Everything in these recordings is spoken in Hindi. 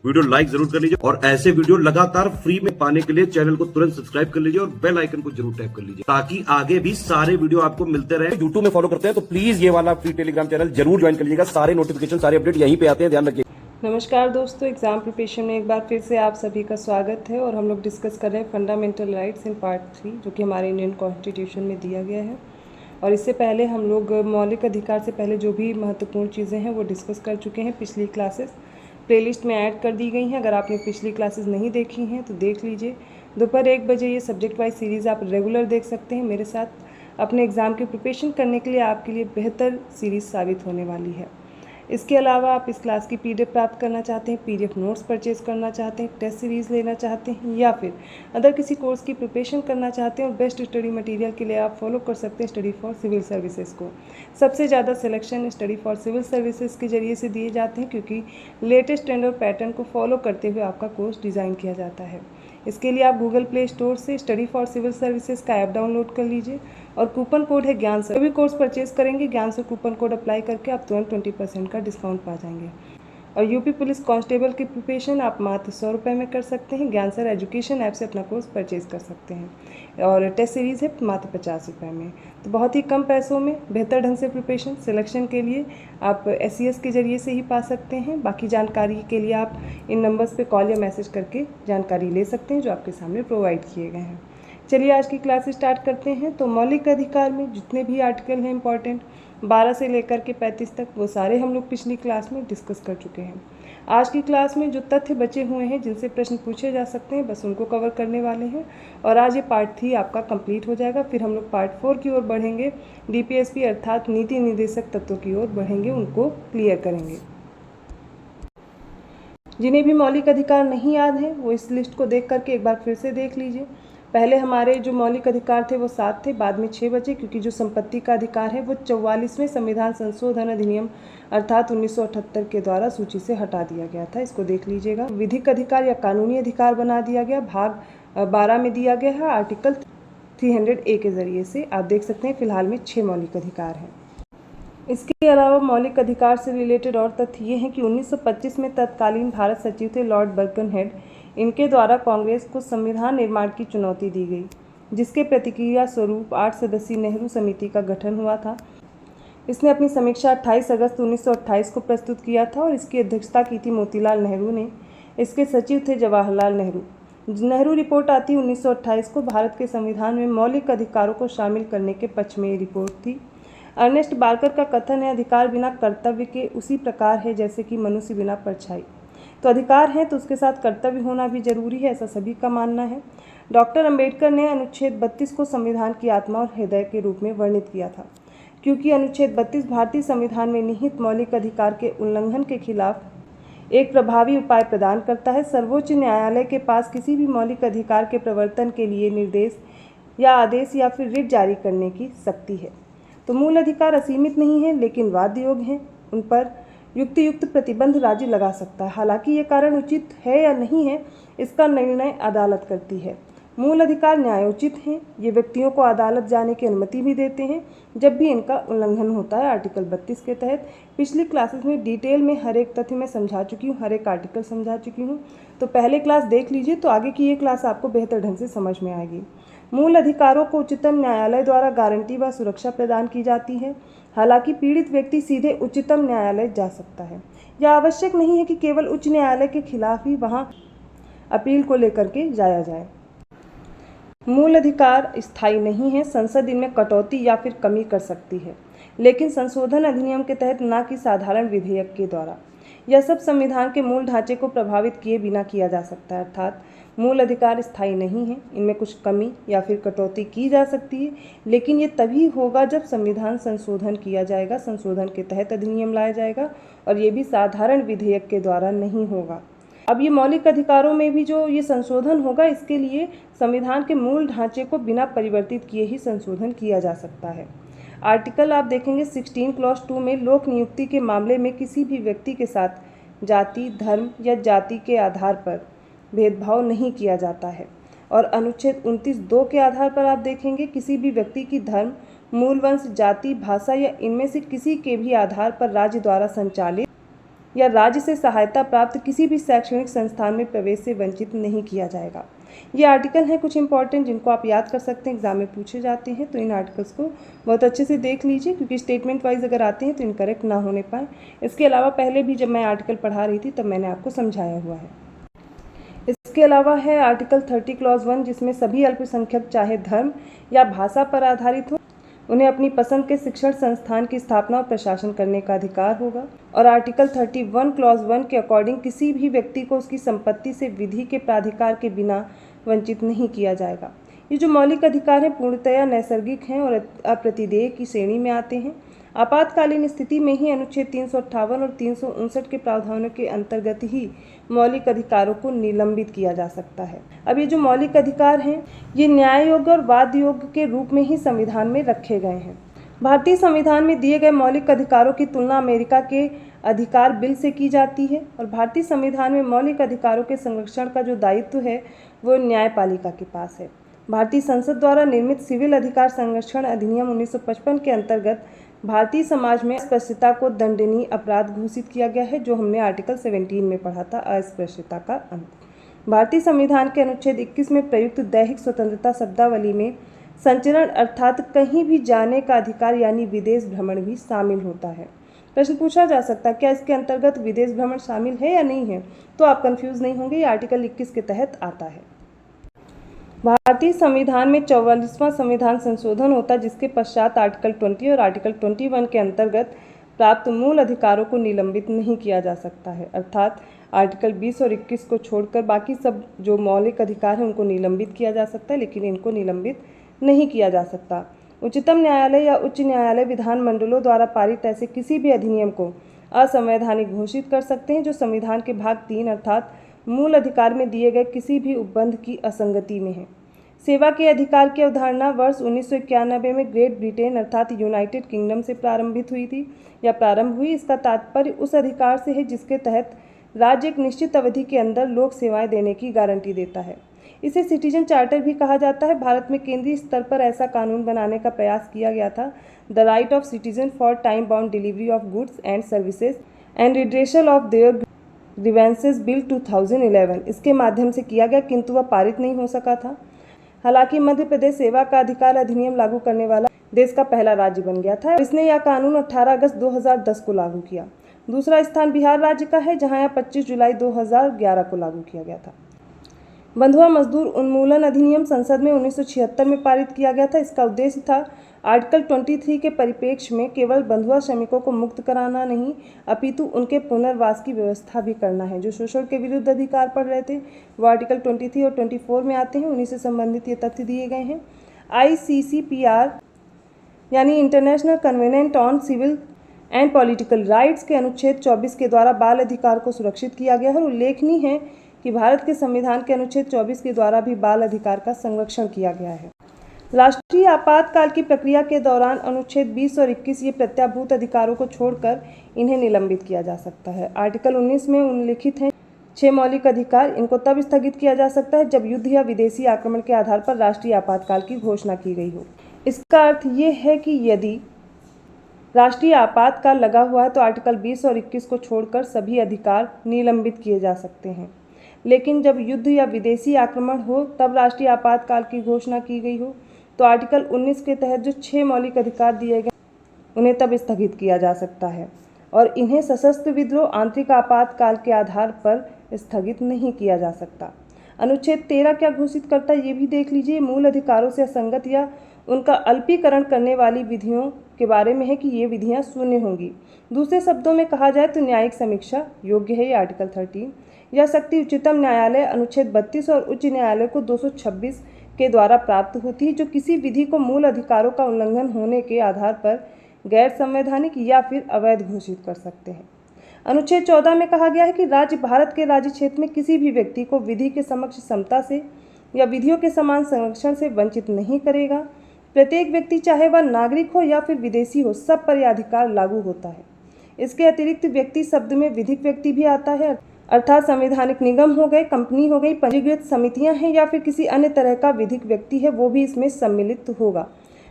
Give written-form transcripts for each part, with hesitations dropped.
वीडियो लाइक जरूर कर लीजिए और ऐसे वीडियो लगातार फ्री में पाने के लिए चैनल को तुरंत सब्सक्राइब कर लीजिए और बेल आइकन को जरूर टैप कर लीजिए ताकि आगे भी सारे वीडियो आपको मिलते रहे। यूट्यूब में फॉलो करते हैं तो प्लीज ये वाला फ्री टेलीग्राम चैनल जरूर ज्वाइन कर लीजिएगा। सारे नोटिफिकेशन सारे अपडेट यहीं पे आते हैं, ध्यान रखिए। नमस्कार दोस्तों, एग्ज़ाम प्रिपरेशन में एक बार फिर से आप सभी का स्वागत है और हम लोग डिस्कस कर रहे हैं फंडामेंटल राइट्स इन पार्ट 3 जो कि हमारे इंडियन कॉन्स्टिट्यूशन में दिया गया है। और इससे पहले हम लोग मौलिक अधिकार से पहले जो भी महत्वपूर्ण चीज़ें हैं वो डिस्कस कर चुके हैं। पिछली क्लासेस प्लेलिस्ट में ऐड कर दी गई हैं, अगर आपने पिछली क्लासेस नहीं देखी हैं तो देख लीजिए। दोपहर 1 बजे ये सब्जेक्ट वाइज सीरीज़ आप रेगुलर देख सकते हैं। मेरे साथ अपने एग्ज़ाम की प्रिपरेशन करने के लिए आपके लिए बेहतर सीरीज़ साबित होने वाली है। इसके अलावा आप इस क्लास की पीडीएफ प्राप्त करना चाहते हैं, पीडीएफ नोट्स परचेज करना चाहते हैं, टेस्ट सीरीज़ लेना चाहते हैं या फिर अदर किसी कोर्स की प्रिपरेशन करना चाहते हैं और बेस्ट स्टडी मटेरियल के लिए आप फॉलो कर सकते हैं स्टडी फॉर सिविल सर्विसेज को। सबसे ज़्यादा selection study for civil services के जरिए से दिए जाते हैं क्योंकि लेटेस्ट ट्रेंड और पैटर्न को फॉलो करते हुए आपका कोर्स डिज़ाइन किया जाता है। इसके लिए आप गूगल प्ले स्टोर से स्टडी फॉर सिविल सर्विसेज का ऐप डाउनलोड कर लीजिए और कूपन कोड है ज्ञान सर। जो भी कोर्स परचेज करेंगे ज्ञान सर कूपन कोड अप्लाई करके आप तुरंत 20% का डिस्काउंट पा जाएंगे। और यूपी पुलिस कांस्टेबल की प्रिपरेशन आप मात्र 100 रुपये में कर सकते हैं। ज्ञान सर एजुकेशन ऐप से अपना कोर्स परचेज कर सकते हैं और टेस्ट सीरीज़ है मात्र 50 रुपये में। तो बहुत ही कम पैसों में बेहतर ढंग से प्रिपरेशन सिलेक्शन के लिए आप SES के ज़रिए से ही पा सकते हैं। बाकी जानकारी के लिए आप इन नंबर्स पे कॉल या मैसेज करके जानकारी ले सकते हैं जो आपके सामने प्रोवाइड किए गए हैं। चलिए आज की क्लास स्टार्ट करते हैं। तो मौलिक अधिकार में जितने भी आर्टिकल हैं इंपॉर्टेंट 12 से लेकर के 35 तक वो सारे हम लोग पिछली क्लास में डिस्कस कर चुके हैं। आज की क्लास में जो तथ्य बचे हुए हैं जिनसे प्रश्न पूछे जा सकते हैं बस उनको कवर करने वाले हैं और आज ये पार्ट 3 आपका कंप्लीट हो जाएगा। फिर हम लोग पार्ट 4 की ओर बढ़ेंगे, DPSP अर्थात नीति निर्देशक तत्वों की ओर बढ़ेंगे, उनको क्लियर करेंगे। जिन्हें भी मौलिक अधिकार नहीं याद है वो इस लिस्ट को देख करके एक बार फिर से देख लीजिए। पहले हमारे जो मौलिक अधिकार थे वो 7 थे, बाद में 6 बचे क्योंकि जो संपत्ति का अधिकार है वो 44वें संविधान संशोधन अधिनियम अर्थात 1978 के द्वारा सूची से हटा दिया गया था। इसको देख लीजिएगा। विधिक अधिकार या कानूनी अधिकार बना दिया गया, भाग 12 में दिया गया है आर्टिकल 300A के ज़रिए से। आप देख सकते हैं फिलहाल में 6 मौलिक अधिकार हैं। इसके अलावा मौलिक अधिकार से रिलेटेड और तथ्य ये हैं कि 1925 में तत्कालीन भारत सचिव थे लॉर्ड बर्कनहेड। इनके द्वारा कांग्रेस को संविधान निर्माण की चुनौती दी गई जिसके प्रतिक्रिया स्वरूप 8 सदस्यीय नेहरू समिति का गठन हुआ था। इसने अपनी समीक्षा 28 अगस्त 1928 को प्रस्तुत किया था और इसकी अध्यक्षता की थी मोतीलाल नेहरू ने। इसके सचिव थे जवाहरलाल नेहरू। नेहरू रिपोर्ट आती 1928 को भारत के संविधान में मौलिक अधिकारों को शामिल करने के पक्ष में ये रिपोर्ट थी। अर्नेस्ट बार्कर का कथन है अधिकार बिना कर्तव्य के उसी प्रकार है जैसे कि मनुष्य बिना परछाई। तो अधिकार है तो उसके साथ कर्तव्य होना भी जरूरी है, ऐसा सभी का मानना है। डॉक्टर अंबेडकर ने अनुच्छेद 32 को संविधान की आत्मा और हृदय के रूप में वर्णित किया था क्योंकि अनुच्छेद 32 भारतीय संविधान में निहित मौलिक अधिकार के उल्लंघन के खिलाफ एक प्रभावी उपाय प्रदान करता है। सर्वोच्च न्यायालय के पास किसी भी मौलिक अधिकार के प्रवर्तन के लिए निर्देश या आदेश या फिर रिट जारी करने की शक्ति है। तो मूल अधिकार असीमित नहीं है लेकिन वाद्य योग्य हैं, उन पर युक्त प्रतिबंध राज्य लगा सकता है। हालांकि ये कारण उचित है या नहीं है इसका निर्णय अदालत करती है। मूल अधिकार न्यायोचित हैं, ये व्यक्तियों को अदालत जाने की अनुमति भी देते हैं जब भी इनका उल्लंघन होता है आर्टिकल 32 के तहत। पिछली क्लासेस में डिटेल में हर एक तथ्य मैं समझा चुकी हूँ, हर एक आर्टिकल समझा चुकी हूँ। तो पहले क्लास देख लीजिए तो आगे की ये क्लास आपको बेहतर ढंग से समझ में आएगी। मूल अधिकारों को उच्चतम न्यायालय द्वारा गारंटी व सुरक्षा प्रदान की जाती है। हालांकि पीड़ित व्यक्ति सीधे उच्चतम न्यायालय जा सकता है। यह आवश्यक नहीं है कि केवल उच्च न्यायालय के खिलाफ ही वहां अपील को लेकर के जाया जाए। मूल अधिकार स्थायी नहीं है, संसद इनमें कटौती या फिर कमी कर सकती है लेकिन संशोधन अधिनियम के तहत न कि साधारण विधेयक के द्वारा। यह सब संविधान के मूल ढांचे को प्रभावित किए बिना किया जा सकता है, अर्थात मूल अधिकार स्थायी नहीं है, इनमें कुछ कमी या फिर कटौती की जा सकती है लेकिन ये तभी होगा जब संविधान संशोधन किया जाएगा, संशोधन के तहत अधिनियम लाया जाएगा और ये भी साधारण विधेयक के द्वारा नहीं होगा। अब ये मौलिक अधिकारों में भी जो ये संशोधन होगा इसके लिए संविधान के मूल ढांचे को बिना परिवर्तित किए ही संशोधन किया जा सकता है। आर्टिकल आप देखेंगे 16 क्लॉज 2 में लोक नियुक्ति के मामले में किसी भी व्यक्ति के साथ जाति, धर्म या जाति के आधार पर भेदभाव नहीं किया जाता है। और अनुच्छेद 29(2) के आधार पर आप देखेंगे किसी भी व्यक्ति की धर्म, मूल वंश, जाति, भाषा या इनमें से किसी के भी आधार पर राज्य द्वारा संचालित या राज्य से सहायता प्राप्त किसी भी शैक्षणिक संस्थान में प्रवेश से वंचित नहीं किया जाएगा। ये आर्टिकल हैं कुछ इंपॉर्टेंट जिनको आप याद कर सकते हैं, एग्जाम में पूछे जाते हैं, तो इन आर्टिकल्स को बहुत अच्छे से देख लीजिए क्योंकि स्टेटमेंट वाइज अगर आते हैं तो इनकरेक्ट ना होने पाए। इसके अलावा पहले भी जब मैं आर्टिकल पढ़ा रही थी तब मैंने आपको समझाया हुआ है। इसके अलावा है आर्टिकल 30 क्लॉज 1 जिसमें सभी अल्पसंख्यक चाहे धर्म या भाषा पर आधारित हो उन्हें अपनी पसंद के शिक्षण संस्थान की स्थापना और प्रशासन करने का अधिकार होगा। और आर्टिकल 31 क्लॉज 1 के अकॉर्डिंग किसी भी व्यक्ति को उसकी संपत्ति से विधि के प्राधिकार के बिना वंचित नहीं किया जाएगा। ये जो मौलिक अधिकार हैं पूर्णतया नैसर्गिक हैं और अप्रतिदेय की श्रेणी में आते हैं। आपातकालीन स्थिति में ही अनुच्छेद 358 और 359 के प्रावधानों के अंतर्गत ही मौलिक अधिकारों को निलंबित किया जा सकता है। अब ये जो मौलिक अधिकार हैं ये न्याय योग्य और वाद योग्य के रूप में ही संविधान में रखे गए हैं। भारतीय संविधान में दिए गए मौलिक अधिकारों की तुलना अमेरिका के अधिकार बिल से की जाती है और भारतीय संविधान में मौलिक अधिकारों के संरक्षण का जो दायित्व है वो न्यायपालिका के पास है। भारतीय संसद द्वारा निर्मित सिविल अधिकार संरक्षण अधिनियम 1955 के अंतर्गत भारतीय समाज में अस्पृश्यता को दंडनीय अपराध घोषित किया गया है, जो हमने आर्टिकल 17 में पढ़ा था, अस्पृश्यता का अंत। भारतीय संविधान के अनुच्छेद 21 में प्रयुक्त दैहिक स्वतंत्रता शब्दावली में संचरण अर्थात कहीं भी जाने का अधिकार यानी विदेश भ्रमण भी शामिल होता है। प्रश्न पूछा जा सकता है क्या इसके अंतर्गत विदेश भ्रमण शामिल है या नहीं है, तो आप कंफ्यूज नहीं होंगे, ये आर्टिकल 21 के तहत आता है। भारतीय संविधान में 44वां संविधान संशोधन होता है जिसके पश्चात आर्टिकल 20 और आर्टिकल 21 के अंतर्गत प्राप्त मूल अधिकारों को निलंबित नहीं किया जा सकता है, अर्थात आर्टिकल 20 और 21 को छोड़कर बाकी सब जो मौलिक अधिकार हैं उनको निलंबित किया जा सकता है, लेकिन इनको निलंबित नहीं किया जा सकता। उच्चतम न्यायालय या उच्च न्यायालय विधानमंडलों द्वारा पारित ऐसे किसी भी अधिनियम को असंवैधानिक घोषित कर सकते हैं जो संविधान के भाग 3 अर्थात मूल अधिकार में दिए गए किसी भी उपबंध की असंगति में है। सेवा के अधिकार की अवधारणा वर्ष 1991 में ग्रेट ब्रिटेन अर्थात यूनाइटेड किंगडम से प्रारंभित हुई थी या प्रारंभ हुई। इसका तात्पर्य उस अधिकार से है जिसके तहत राज्य एक निश्चित अवधि के अंदर लोक सेवाएं देने की गारंटी देता है। इसे सिटीजन चार्टर भी कहा जाता है। भारत में केंद्रीय स्तर पर ऐसा कानून बनाने का प्रयास किया गया था, the right of citizen for time bound delivery of goods and services and redressal of their grievances bill 2011। इसके माध्यम से किया गया किंतु वह पारित नहीं हो सका था। हालांकि मध्य प्रदेश सेवा का अधिकार अधिनियम लागू करने वाला देश का पहला राज्य बन गया था। इसने यह कानून 18 अगस्त 2010 को लागू किया। दूसरा स्थान बिहार राज्य का है जहां यह 25 जुलाई 2011 को लागू किया गया था। बंधुआ मजदूर उन्मूलन अधिनियम संसद में 1976 में पारित किया गया था। इसका उद्देश्य था आर्टिकल 23 के परिप्रेक्ष्य में केवल बंधुआ श्रमिकों को मुक्त कराना नहीं अपितु उनके पुनर्वास की व्यवस्था भी करना है। जो शोषण के विरुद्ध अधिकार पढ़ रहे थे वो आर्टिकल 23 और 24 में आते हैं, उन्हीं से संबंधित ये तथ्य दिए गए हैं। ICCPR यानी international covenant on civil and political rights के अनुच्छेद 24 के द्वारा बाल अधिकार को सुरक्षित किया गया है और उल्लेखनीय है कि भारत के संविधान के अनुच्छेद 24 के द्वारा भी बाल अधिकार का संरक्षण किया गया है। राष्ट्रीय आपातकाल की प्रक्रिया के दौरान अनुच्छेद 20 और 21 ये प्रत्याभूत अधिकारों को छोड़कर इन्हें निलंबित किया जा सकता है। आर्टिकल 19 में उल्लिखित हैं 6 मौलिक अधिकार। इनको तब स्थगित किया जा सकता है जब युद्ध या विदेशी आक्रमण के आधार पर राष्ट्रीय आपातकाल की घोषणा की गई हो। इसका अर्थ ये है कि यदि राष्ट्रीय आपातकाल लगा हुआ है तो आर्टिकल 20 और 21 को छोड़कर सभी अधिकार निलंबित किए जा सकते हैं, लेकिन जब युद्ध या विदेशी आक्रमण हो तब राष्ट्रीय आपातकाल की घोषणा की गई हो तो आर्टिकल 19 के तहत जो 6 मौलिक अधिकार दिए गए उन्हें तब स्थगित किया जा सकता है और इन्हें सशस्त्र विद्रोह आंतरिक आपातकाल के आधार पर स्थगित नहीं किया जा सकता। अनुच्छेद 13 क्या घोषित करता है ये भी देख लीजिए। मूल अधिकारों से असंगत या उनका अल्पीकरण करने वाली विधियों के बारे में है कि ये विधियां शून्य होंगी। दूसरे शब्दों में कहा जाए तो न्यायिक समीक्षा योग्य है ये आर्टिकल 13। यह शक्ति उच्चतम न्यायालय अनुच्छेद 32 और उच्च न्यायालय को 226 के द्वारा प्राप्त होती है जो किसी विधि को मूल अधिकारों का उल्लंघन होने के आधार पर गैर संवैधानिक या फिर अवैध घोषित कर सकते हैं। अनुच्छेद 14 में कहा गया है कि राज्य भारत के राज्य क्षेत्र में किसी भी व्यक्ति को विधि के समक्ष समता से या विधियों के समान संरक्षण से वंचित नहीं करेगा। प्रत्येक व्यक्ति चाहे वह नागरिक हो या फिर विदेशी हो सब पर यह अधिकार लागू होता है। इसके अतिरिक्त व्यक्ति शब्द में विधिक व्यक्ति भी आता है, अर्थात संवैधानिक निगम हो गए, कंपनी हो गई, पंजीकृत समितियां हैं या फिर किसी अन्य तरह का विधिक व्यक्ति है वो भी इसमें सम्मिलित होगा।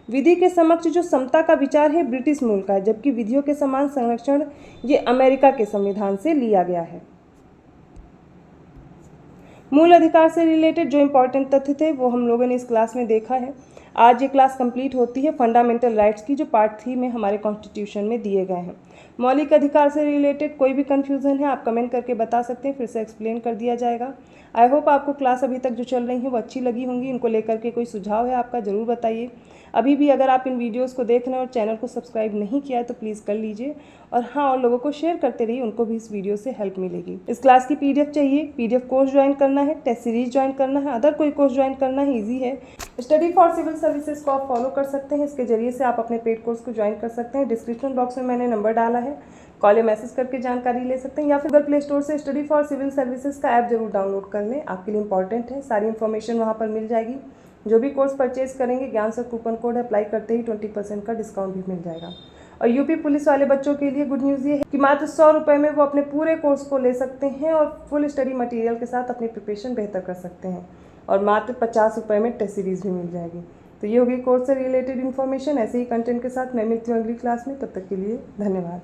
विधि के समक्ष जो समता का विचार है ब्रिटिश मूल का है, जबकि विधियों के समान संरक्षण ये अमेरिका के संविधान से लिया गया है। मूल अधिकार से रिलेटेड जो इम्पोर्टेंट तथ्य थे वो हम लोगों ने इस क्लास में देखा है। आज ये क्लास कंप्लीट होती है फंडामेंटल राइट्स की, जो पार्ट 3 में हमारे कॉन्स्टिट्यूशन में दिए गए हैं। मौलिक अधिकार से रिलेटेड कोई भी कन्फ्यूज़न है आप कमेंट करके बता सकते हैं, फिर से एक्सप्लेन कर दिया जाएगा। आई होप आपको क्लास अभी तक जो चल रही है वो अच्छी लगी होंगी। इनको लेकर के कोई सुझाव है आपका ज़रूर बताइए। अभी भी अगर आप इन वीडियोस को देख रहे हैं और चैनल को सब्सक्राइब नहीं किया है तो प्लीज़ कर लीजिए, और हाँ, और लोगों को शेयर करते रहिए, उनको भी इस वीडियो से हेल्प मिलेगी। इस क्लास की PDF चाहिए, PDF कोर्स ज्वाइन करना है, टेस्ट सीरीज ज्वाइन करना है, अदर कोई कोर्स ज्वाइन करना है, ईजी है। स्टडी फॉर सिविल सर्विसेज को आप फॉलो कर सकते हैं, इसके जरिए से आप अपने पेड कोर्स को ज्वाइन कर सकते हैं। डिस्क्रिप्शन बॉक्स में मैंने नंबर डाला है, कॉल या मैसेज करके जानकारी ले सकते हैं, या फिर गूगल प्ले स्टोर से स्टडी फॉर सिविल सर्विसेज का ऐप जरूर डाउनलोड कर लें, आपके लिए इंपॉर्टेंट है। सारी इन्फॉर्मेशन वहाँ पर मिल जाएगी। जो भी कोर्स परचेज करेंगे ज्ञान सर कूपन कोड अप्लाई करते ही 20% का डिस्काउंट भी मिल जाएगा। और यूपी पुलिस वाले बच्चों के लिए गुड न्यूज़ ये है कि मात्र 100 रुपये में वो अपने पूरे कोर्स को ले सकते हैं और फुल स्टडी मटेरियल के साथ अपनी प्रिपरेशन बेहतर कर सकते हैं, और मात्र 50 रुपये में टेस्ट सीरीज भी मिल जाएगी। तो ये होगी कोर्स से रिलेटेड इन्फॉर्मेशन। ऐसे ही कंटेंट के साथ मैं मिलती हूँ अगली क्लास में, तब तक के लिए धन्यवाद।